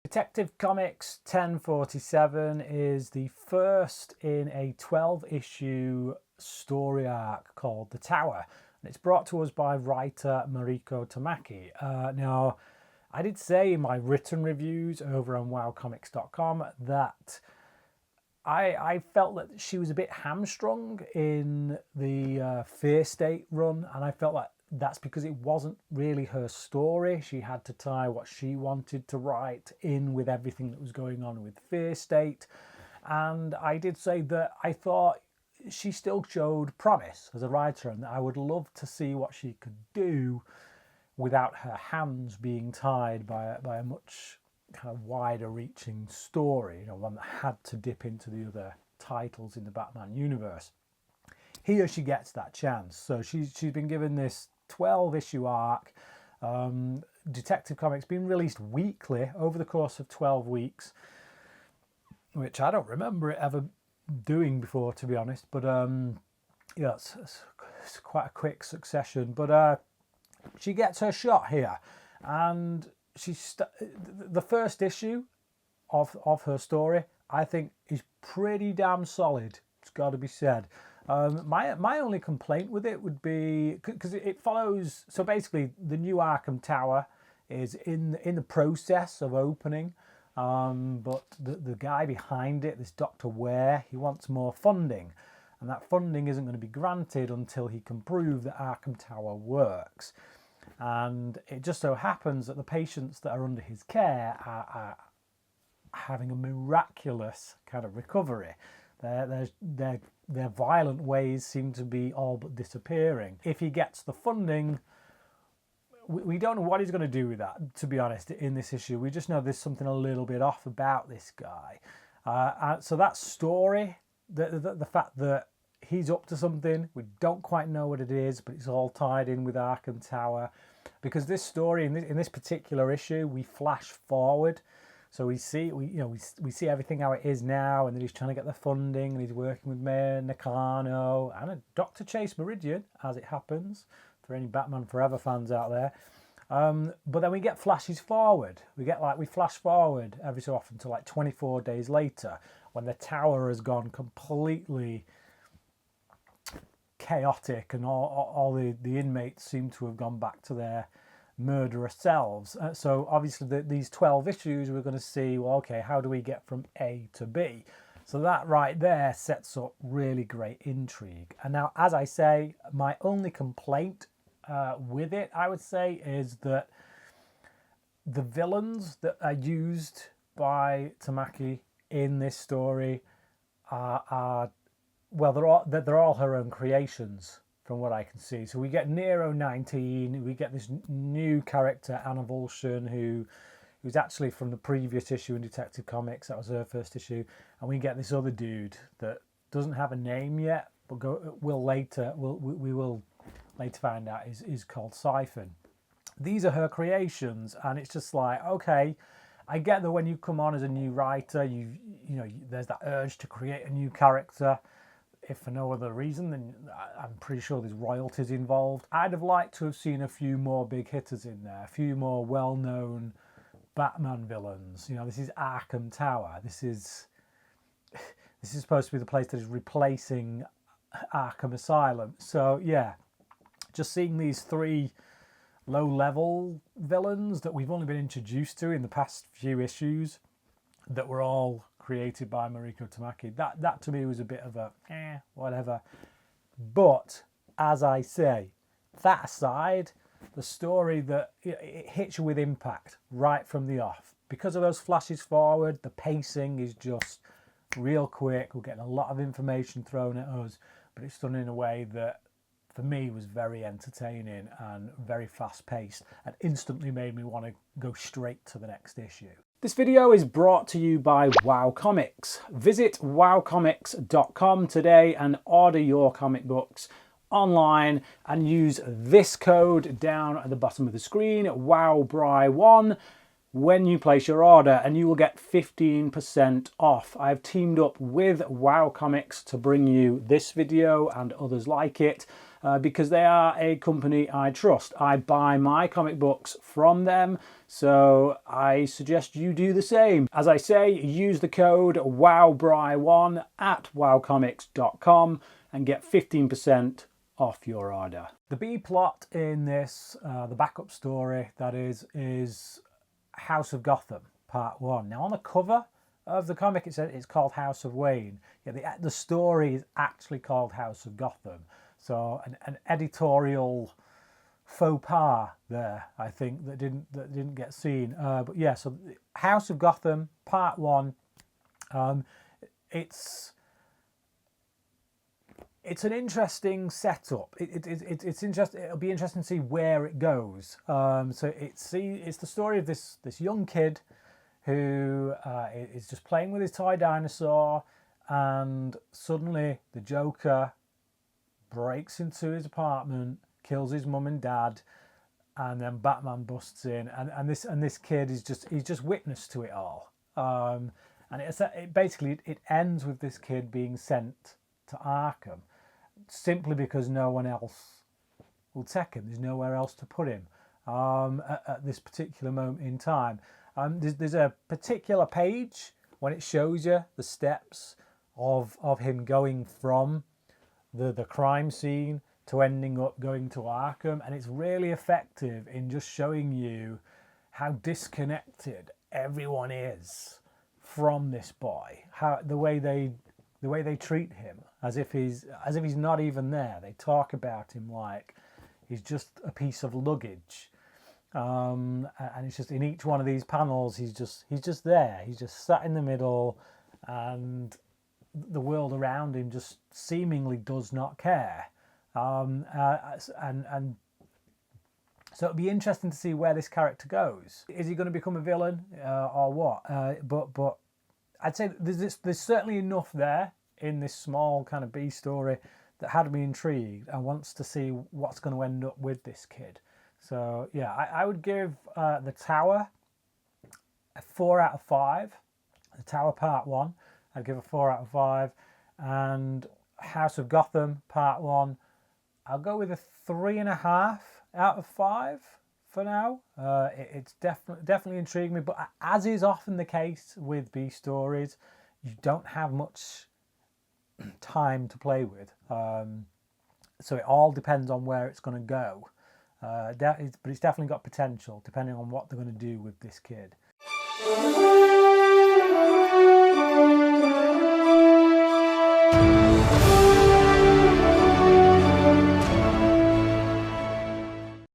Detective Comics 1047 is the first in a 12-issue story arc called The Tower, and it's brought to us by writer Mariko Tamaki. Now, I did say in my written reviews over on wowcomics.com that I felt that she was a bit hamstrung in the Fear State run, and I felt like that's because it wasn't really her story. She had to tie what she wanted to write in with everything that was going on with Fear State. And I did say that I thought she still showed promise as a writer, and I would love to see what she could do without her hands being tied by a much kind of wider reaching story, one that had to dip into the other titles in the Batman universe. Here she gets that chance. So she's been given this 12-issue arc. Detective Comics being released weekly over the course of 12 weeks, which I don't remember it ever doing before, to be honest. But yeah, it's quite a quick succession. But she gets her shot here, and the first issue of her story, I think, is pretty damn solid. It's got to be said. My only complaint with it would be because it follows. So basically, the new Arkham Tower is in the process of opening, but the guy behind it, this Dr. Ware, he wants more funding, and that funding isn't going to be granted until he can prove that Arkham Tower works. And it just so happens that the patients that are under his care are having a miraculous kind of recovery. Their violent ways seem to be all but disappearing. If he gets the funding, we don't know what he's going to do with that, to be honest, in this issue. We just know there's something a little bit off about this guy. So that story, the fact that he's up to something, we don't quite know what it is, but it's all tied in with Arkham Tower. Because this story, in this particular issue, we flash forward. So we see everything how it is now, and then he's trying to get the funding, and he's working with Mayor Nakano and Dr. Chase Meridian, as it happens, for any Batman Forever fans out there. But then we get flashes forward. We flash forward every so often to like 24 days later, when the tower has gone completely chaotic, and all the inmates seem to have gone back to their murderous selves. So obviously these 12 issues, we're going to see, well, okay, how do we get from A to B? So that right there sets up really great intrigue. And now, as I say, my only complaint with it, I would say, is that the villains that are used by Tamaki in this story are they're all her own creations, from what I can see. So we get Nero 19, we get this new character, Anna Volshin, who's actually from the previous issue in Detective Comics. That was her first issue. And we get this other dude that doesn't have a name yet, but we will later find out is called Siphon. These are her creations, and it's just like, okay, I get that when you come on as a new writer, you know there's that urge to create a new character. If for no other reason, then I'm pretty sure there's royalties involved. I'd have liked to have seen a few more big hitters in there, a few more well-known Batman villains. This is Arkham Tower. This is supposed to be the place that is replacing Arkham Asylum. So yeah, just seeing these three low-level villains that we've only been introduced to in the past few issues, that were all created by Mariko Tamaki, that to me was a bit of a whatever. But as I say, that aside, the story, that it hits you with impact right from the off. Because of those flashes forward, the pacing is just real quick. We're getting a lot of information thrown at us, but it's done in a way that, for me, was very entertaining and very fast paced, and instantly made me want to go straight to the next issue. This video is brought to you by Wow Comics. Visit wowcomics.com today and order your comic books online, and use this code down at the bottom of the screen, WowBry1, when you place your order, and you will get 15% off. I've teamed up with Wow Comics to bring you this video and others like it because they are a company I trust. I buy my comic books from them, so I suggest you do the same. As I say, use the code WOWBRY1 at wowcomics.com and get 15% off your order. The B plot in this, the backup story that is House of Gotham Part 1. Now on the cover of the comic it says it's called House of Wayne. Yeah, the story is actually called House of Gotham. So an editorial faux pas there, I think, that didn't get seen. But yeah, so House of Gotham Part 1. It's an interesting setup. It's interesting. It'll be interesting to see where it goes. So it's the story of this young kid who is just playing with his toy dinosaur, and suddenly the Joker breaks into his apartment, kills his mum and dad, and then Batman busts in, and this kid is just witness to it all. And it basically ends with this kid being sent to Arkham, simply because no one else will take him. There's nowhere else to put him at this particular moment in time. There's a particular page when it shows you the steps of him going from the crime scene to ending up going to Arkham, and it's really effective in just showing you how disconnected everyone is from this boy. How the way they treat him as if he's not even there. They talk about him like he's just a piece of luggage, and it's just in each one of these panels he's just there. He's just sat in the middle, and the world around him just seemingly does not care. And so it'll be interesting to see where this character goes. Is he going to become a villain or what? But I'd say there's certainly enough there in this small kind of B story that had me intrigued and wants to see what's going to end up with this kid. So yeah, I would give The Tower a 4 out of 5. The Tower Part 1, I'd give a 4 out of 5. And House of Gotham Part 1, I'll go with a 3.5 out of 5 for now. It's definitely intrigued me, but as is often the case with B stories, you don't have much time to play with, so it all depends on where it's going to go. But it's definitely got potential depending on what they're going to do with this kid.